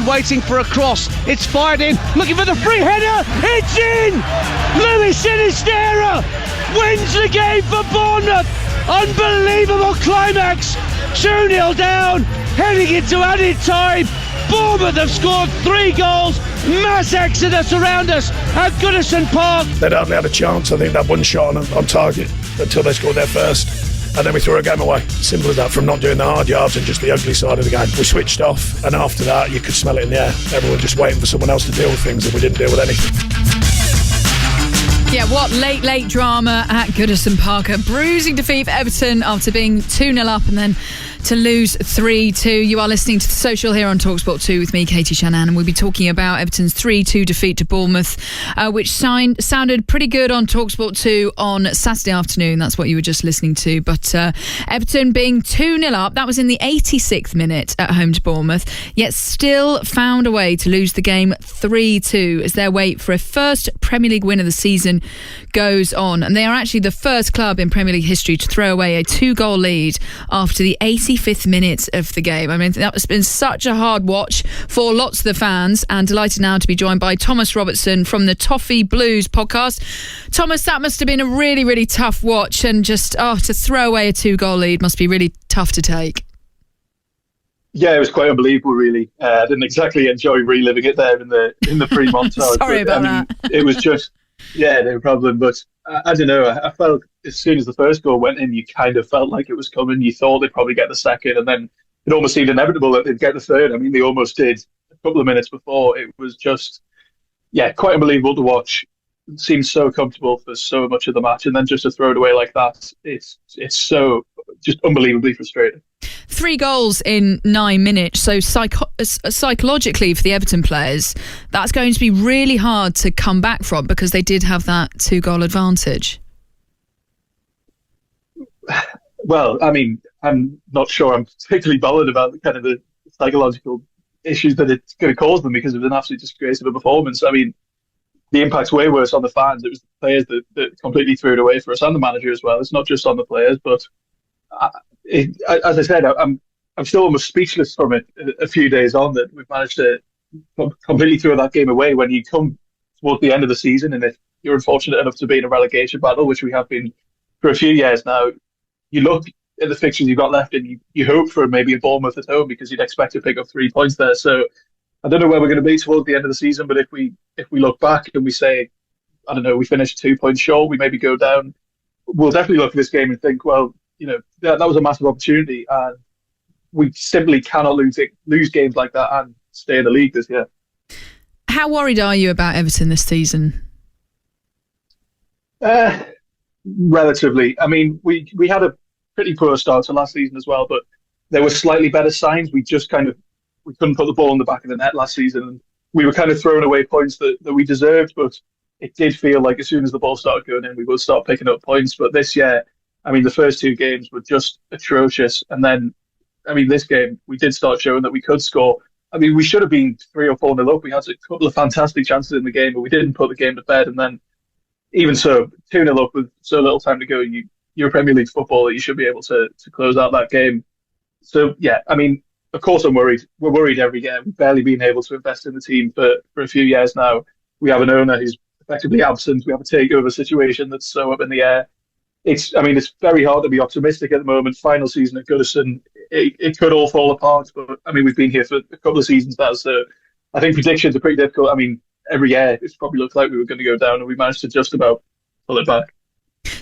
Murphy waiting for a cross. It's fired in, looking for the free header. It's in! Luis Sinisterra wins the game for Bournemouth. Unbelievable climax. 2-0 down, heading into added time. Bournemouth have scored 3 goals. Mass exodus around us at Goodison Park. They'd hardly had a chance. I think that one shot on target until they scored their first. And then we threw a game away. Simple as that, from not doing the hard yards and just the ugly side of the game. We switched off, and after that, you could smell it in the air. Everyone just waiting for someone else to deal with things, and we didn't deal with anything. Yeah, what late drama at Goodison Park. A bruising defeat for Everton after being 2-0 up and then to lose 3-2. You are listening to The Social here on TalkSport2 with me, Katie Shannon, and we'll be talking about Everton's 3-2 defeat to Bournemouth, which sounded pretty good on TalkSport2 on Saturday afternoon. That's what you were just listening to. But Everton being 2-0 up, that was in the 86th minute at home to Bournemouth, yet still found a way to lose the game 3-2 as their wait for a first Premier League win of the season goes on. And they are actually the first club in Premier League history to throw away a 2-goal lead after the 85th minute of the game. I mean, that has been such a hard watch for lots of the fans, and delighted now to be joined by Thomas Robertson from the Toffee Blues podcast. Thomas, that must have been a really, really tough watch, and just to throw away a 2-goal lead must be really tough to take. Yeah, it was quite unbelievable, really. I didn't exactly enjoy reliving it there in the pre-montage. Sorry about that. It was just, no problem. But I don't know. I felt as soon as the first goal went in, you kind of felt like it was coming. You thought they'd probably get the second, and then it almost seemed inevitable that they'd get the third. I mean, they almost did a couple of minutes before. It was just, quite unbelievable to watch. It seemed so comfortable for so much of the match, and then just to throw it away like that, it's so just unbelievably frustrating. 3 goals in 9 minutes. So psychologically for the Everton players, that's going to be really hard to come back from, because they did have that 2-goal advantage. Well, I mean, I'm not sure I'm particularly bothered about the psychological issues that it's going to cause them, because it was an absolute disgrace of a performance. I mean, the impact's way worse on the fans. It was the players that completely threw it away for us, and the manager as well. It's not just on the players, but as I said, I'm still almost speechless from it a few days on, that we've managed to completely throw that game away. When you come towards the end of the season, and if you're unfortunate enough to be in a relegation battle, which we have been for a few years now, you look at the fixtures you've got left, and you hope for maybe a Bournemouth at home, because you'd expect to pick up 3 points there. So I don't know where we're going to be towards the end of the season, but if we look back and we say, I don't know, we finished 2 points short, we maybe go down, we'll definitely look at this game and think, well, that was a massive opportunity, and we simply cannot lose games like that and stay in the league this year. How worried are you about Everton this season? Relatively. I mean, we had a pretty poor start to last season as well, but there were slightly better signs. We just we couldn't put the ball in the back of the net last season, and we were kind of throwing away points that we deserved, but it did feel like as soon as the ball started going in, we would start picking up points. But this year, I mean, the first 2 games were just atrocious. And then, I mean, this game, we did start showing that we could score. I mean, we should have been 3 or 4-0 up. We had a couple of fantastic chances in the game, but we didn't put the game to bed. And then, even so, 2-0 up with so little time to go, you're a Premier League footballer, you should be able to close out that game. So, I mean, of course I'm worried. We're worried every year. We've barely been able to invest in the team for a few years now. We have an owner who's effectively absent. We have a takeover situation that's so up in the air. It's very hard to be optimistic at the moment. Final season at Goodison, it could all fall apart. But I mean, we've been here for a couple of seasons now, so I think predictions are pretty difficult. I mean, every year it's probably looked like we were going to go down, and we managed to just about pull it back.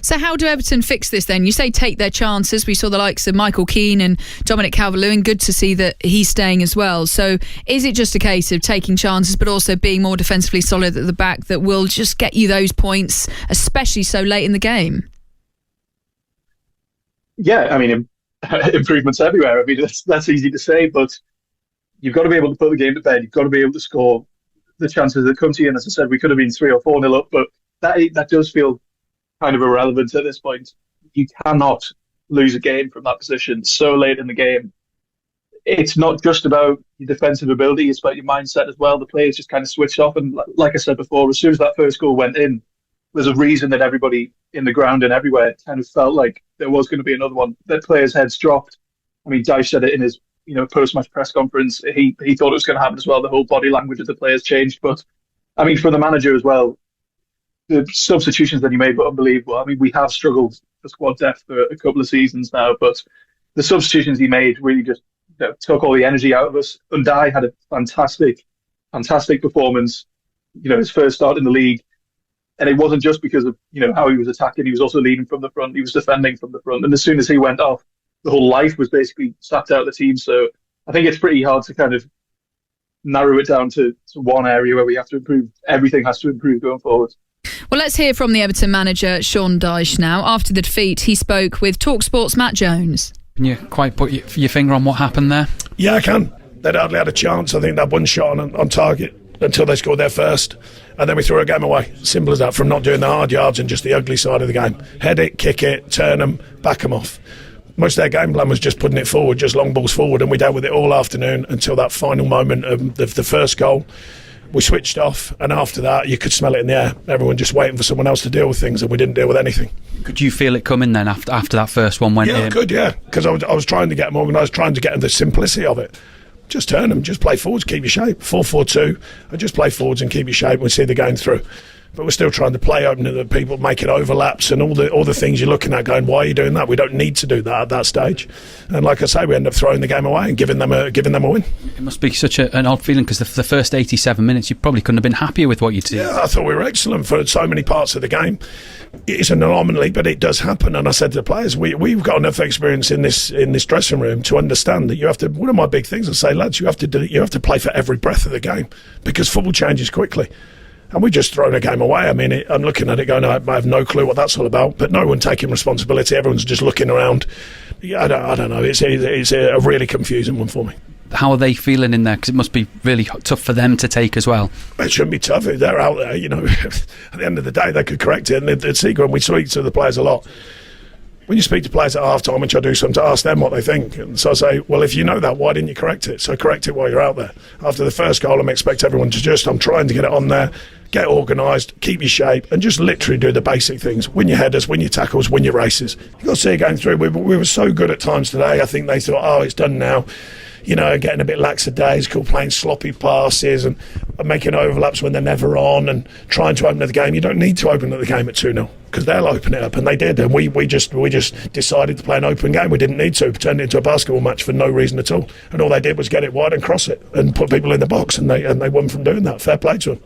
So how do Everton fix this then? You say take their chances. We saw the likes of Michael Keane and Dominic Calvert-Lewin. Good to see that he's staying as well. So is it just a case of taking chances, but also being more defensively solid at the back, that will just get you those points, especially so late in the game? Yeah, I mean, improvements everywhere. I mean, that's easy to say, but you've got to be able to put the game to bed. You've got to be able to score the chances that come to you. And as I said, we could have been 3 or 4-0 up, but that does feel kind of irrelevant at this point. You cannot lose a game from that position so late in the game. It's not just about your defensive ability, it's about your mindset as well. The players just kind of switched off, and like I said before, as soon as that first goal went in, there's a reason that everybody in the ground and everywhere kind of felt like there was going to be another one. The players' heads dropped. I mean, Dyche said it in his post-match press conference, he thought it was going to happen as well. The whole body language of the players changed. But, I mean, for the manager as well, the substitutions that he made were unbelievable. I mean, we have struggled for squad depth for a couple of seasons now, but the substitutions he made really just took all the energy out of us. And Dyche had a fantastic performance, his first start in the league. And it wasn't just because of, how he was attacking. He was also leading from the front. He was defending from the front. And as soon as he went off, the whole life was basically sapped out of the team. So I think it's pretty hard to kind of narrow it down to one area where we have to improve. Everything has to improve going forward. Well, let's hear from the Everton manager, Sean Dyche, now. After the defeat, he spoke with TalkSport's Matt Jones. Can you quite put your finger on what happened there? Yeah, I can. They'd hardly had a chance. I think they had one shot on target until they scored their first. And then we threw a game away. Simple as that, from not doing the hard yards and just the ugly side of the game. Head it, kick it, turn them, back them off. Most of their game plan was just putting it forward, just long balls forward, and we dealt with it all afternoon until that final moment of the first goal. We switched off, and after that, you could smell it in the air. Everyone just waiting for someone else to deal with things, and we didn't deal with anything. Could you feel it coming then after that first one went in? Yeah, I could, yeah, because I was trying to get them organised, trying to get them the simplicity of it. Just turn them, just play forwards, keep your shape. 4-4-2, and just play forwards and keep your shape, and we see the game through. But we're still trying to play open to the people, making overlaps and all the things you're looking at going, why are you doing that? We don't need to do that at that stage. And like I say, we end up throwing the game away and giving them a win. It must be such an odd feeling, because the first 87 minutes you probably couldn't have been happier with what you'd seen. Yeah, I thought we were excellent for so many parts of the game. It's an anomaly, but it does happen. And I said to the players, we've got enough experience in this dressing room to understand that you have to. One of my big things I say, lads, you have to play for every breath of the game, because football changes quickly. And we just thrown a game away. I mean, I'm looking at it going, I have no clue what that's all about, but no one taking responsibility. Everyone's just looking around. Yeah, I don't know. It's a really confusing one for me. How are they feeling in there? Because it must be really tough for them to take as well. It shouldn't be tough. They're out there, at the end of the day, they could correct it. And they'd see, and we speak to the players a lot. When you speak to players at half-time, which I do sometimes, to ask them what they think. And so I say, well, if you know that, why didn't you correct it? So correct it while you're out there. After the first goal, I'm expect everyone to I'm trying to get it on there, get organised, keep your shape, and just literally do the basic things. Win your headers, win your tackles, win your races. You've got to see it going through. We were so good at times today. I think they thought, oh, it's done now. Getting a bit lackadaisical, playing sloppy passes and making overlaps when they're never on and trying to open up the game. You don't need to open up the game at 2-0 because they'll open it up, and they did. And we just decided to play an open game. We didn't need to. Turned it into a basketball match for no reason at all. And all they did was get it wide and cross it and put people in the box, and they won from doing that. Fair play to them.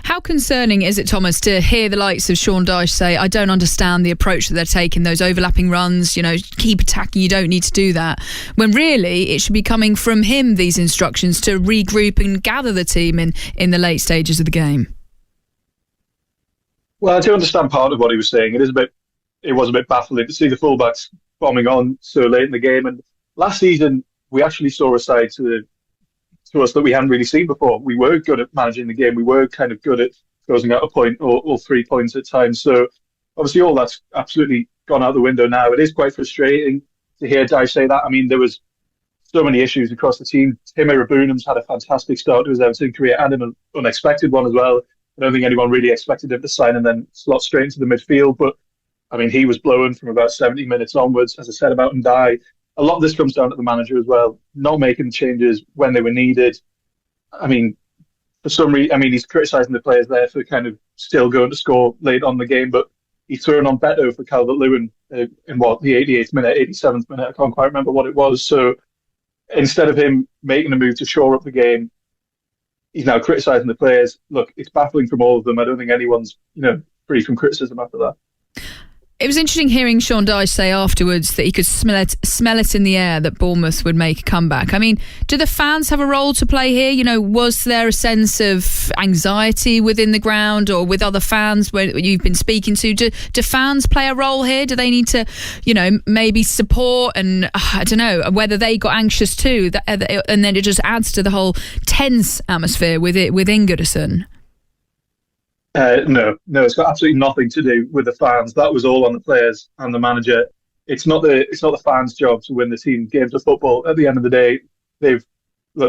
How concerning is it, Thomas, to hear the likes of Sean Dyche say, I don't understand the approach that they're taking, those overlapping runs, keep attacking, you don't need to do that, when really it should be coming from him, these instructions, to regroup and gather the team in the late stages of the game? Well, I do understand part of what he was saying. It was a bit baffling to see the fullbacks bombing on so late in the game. And last season, we actually saw a side to us that we hadn't really seen before. We were good at managing the game. We were kind of good at closing out a point or 3 points at times. So obviously all that's absolutely gone out the window now. It is quite frustrating to hear Dyche say that. I mean, there was so many issues across the team. Tim Irabunam's had a fantastic start to his Everton career and an unexpected one as well. I don't think anyone really expected him to sign and then slot straight into the midfield. But, I mean, he was blowing from about 70 minutes onwards, as I said about Dyche. A lot of this comes down to the manager as well, not making the changes when they were needed. I mean, for some reason, he's criticising the players there for kind of still going to score late on the game, but he's thrown on Beto for Calvert-Lewin in the 88th minute, 87th minute, I can't quite remember what it was. So instead of him making a move to shore up the game, he's now criticising the players. Look, it's baffling from all of them. I don't think anyone's, free from criticism after that. It was interesting hearing Sean Dyche say afterwards that he could smell it in the air that Bournemouth would make a comeback. I mean, do the fans have a role to play here? Was there a sense of anxiety within the ground or with other fans where you've been speaking to? Do fans play a role here? Do they need to, maybe support? And I don't know whether they got anxious too, and then it just adds to the whole tense atmosphere within Goodison. No, it's got absolutely nothing to do with the fans. That was all on the players and the manager. It's not the fans' job to win the team games of football. At the end of the day, the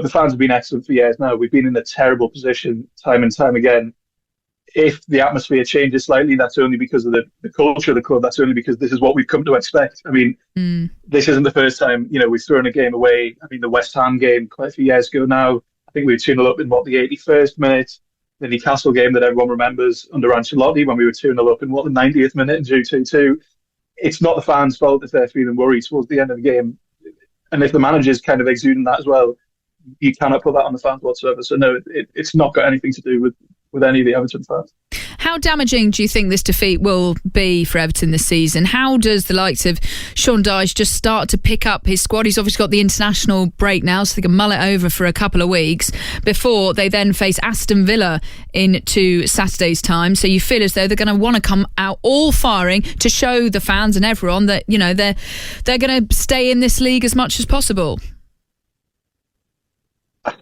fans have been excellent for years now. We've been in a terrible position time and time again. if the atmosphere changes slightly, that's only because of the culture of the club. That's only because this is what we've come to expect. I mean, this isn't the first time, we've thrown a game away. I mean, the West Ham game quite a few years ago now, I think we were 2-0 up in, the 81st minute. The Newcastle game that everyone remembers under Ancelotti when we were 2-0 up in, the 90th minute and drew 2-2. It's not the fans' fault if they're feeling worried towards the end of the game. And if the manager's kind of exuding that as well, you cannot put that on the fans whatsoever. So no, it's not got anything to do with any of the Everton fans. How damaging do you think this defeat will be for Everton this season? How does the likes of Sean Dyche just start to pick up his squad? He's obviously got the international break now, so they can mull it over for a couple of weeks before they then face Aston Villa into Saturday's time. So you feel as though they're going to want to come out all firing to show the fans and everyone that, they're going to stay in this league as much as possible.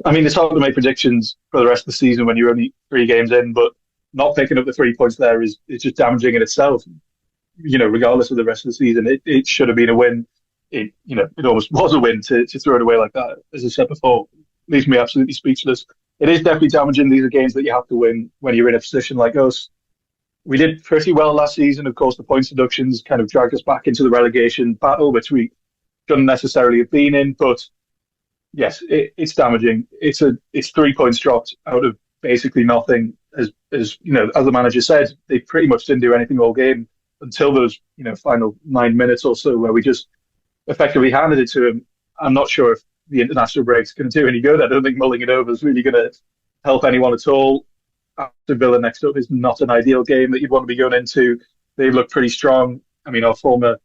I mean, it's hard to make predictions for the rest of the season when you're only 3 games in, but not picking up the 3 points there is just damaging in itself. Regardless of the rest of the season, it should have been a win. It almost was a win to throw it away like that. As I said before, leaves me absolutely speechless. It is definitely damaging. These are games that you have to win when you're in a position like us. We did pretty well last season. Of course, the points deductions kind of dragged us back into the relegation battle, which we shouldn't necessarily have been in, but yes, it's damaging. It's 3 points dropped out of basically nothing. As the manager said, they pretty much didn't do anything all game until those final 9 minutes or so where we just effectively handed it to him. I'm not sure if the international break's going to do any good. I don't think mulling it over is really going to help anyone at all. Aston Villa next up is not an ideal game that you'd want to be going into. They look pretty strong. I mean, our former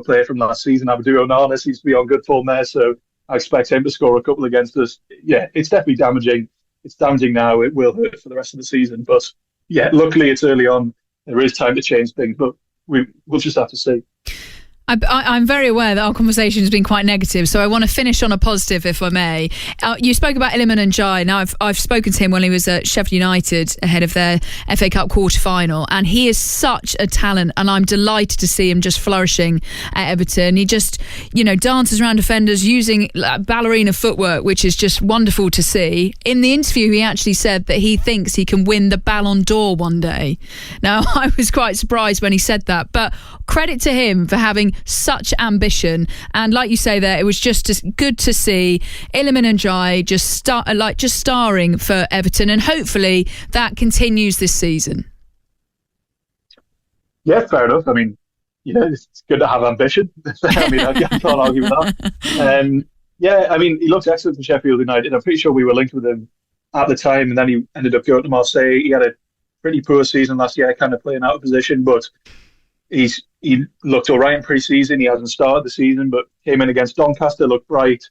player from last season, Amadou Onana, seems to be on good form there, so I expect him to score a couple against us. Yeah, it's definitely damaging. It's damaging now. It will hurt for the rest of the season. But yeah, luckily it's early on. There is time to change things, but we'll just have to see. I'm very aware that our conversation has been quite negative, so I want to finish on a positive, if I may. You spoke about Iliman Ndiaye. Now, I've spoken to him when he was at Sheffield United ahead of their FA Cup quarter-final, and he is such a talent, and I'm delighted to see him just flourishing at Everton. He just, dances around defenders using ballerina footwork, which is just wonderful to see. In the interview, he actually said that he thinks he can win the Ballon d'Or one day. Now, I was quite surprised when he said that, but credit to him for having such ambition, and like you say there, it was just good to see Iliman Ndiaye just starring for Everton, and hopefully that continues this season. Yeah, fair enough. I mean, it's good to have ambition. I mean, I can't argue with that. I mean, he looked excellent for Sheffield United. I'm pretty sure we were linked with him at the time, and then he ended up going to Marseille. He had a pretty poor season last year, kind of playing out of position, but he looked all right in pre-season. He hasn't started the season, but came in against Doncaster, looked bright.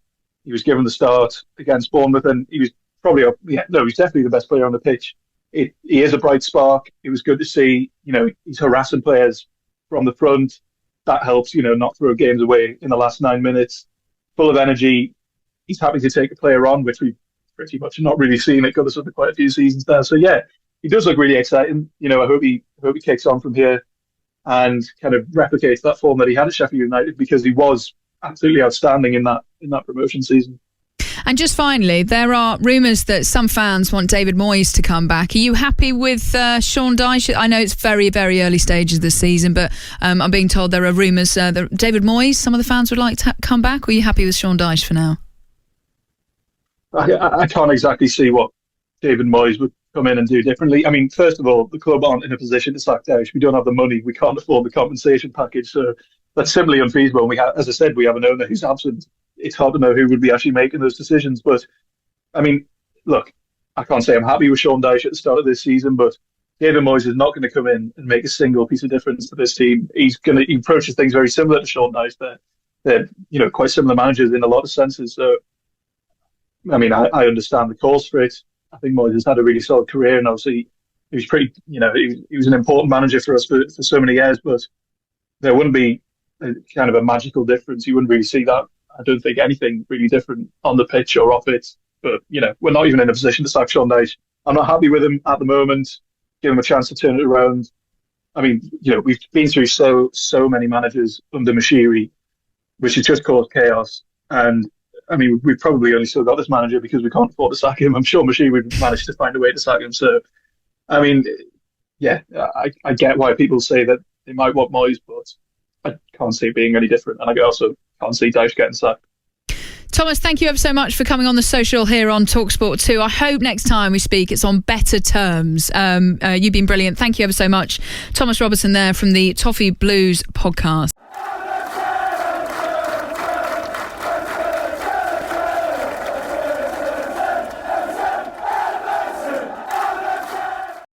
He was given the start against Bournemouth, and he was probably he's definitely the best player on the pitch. He is a bright spark. It was good to see. He's harassing players from the front. That helps. Not throw games away in the last 9 minutes. Full of energy. He's happy to take a player on, which we pretty much not really seen at Goodison for quite a few seasons there. So yeah, he does look really exciting. I hope he kicks on from here and kind of replicates that form that he had at Sheffield United, because he was absolutely outstanding in that promotion season. And just finally, there are rumours that some fans want David Moyes to come back. Are you happy with Sean Dyche? I know it's very, very early stages of the season, but I'm being told there are rumours that David Moyes, some of the fans would like to come back. Or are you happy with Sean Dyche for now? I can't exactly see what David Moyes would come in and do differently. I mean, first of all, the club aren't in a position to sack Dyche. We don't have the money. We can't afford the compensation package. So that's simply unfeasible. And we have, as I said, we have an owner who's absent. It's hard to know who would be actually making those decisions. But I mean, look, I can't say I'm happy with Sean Dyche at the start of this season, but David Moyes is not going to come in and make a single piece of difference to this team. He approaches things very similar to Sean Dyche. They're quite similar managers in a lot of senses. So I mean, I understand the cause for it. I think Moyes has had a really solid career, and obviously he was pretty, he was an important manager for us for so many years, but there wouldn't be kind of a magical difference. You wouldn't really see that. I don't think anything really different on the pitch or off it, but, we're not even in a position to sack Sean Dyche. I'm not happy with him at the moment. Give him a chance to turn it around. I mean, we've been through so many managers under Moshiri, which has just caused chaos. And I mean, we've probably only still got this manager because we can't afford to sack him. I'm sure Moshiri would manage to find a way to sack him. So, I mean, yeah, I get why people say that they might want Moyes, but I can't see it being any different. And I also can't see Dyche getting sacked. Thomas, thank you ever so much for coming on the social here on TalkSport2. I hope next time we speak it's on better terms. You've been brilliant. Thank you ever so much. Thomas Robertson there from the Toffee Blues podcast.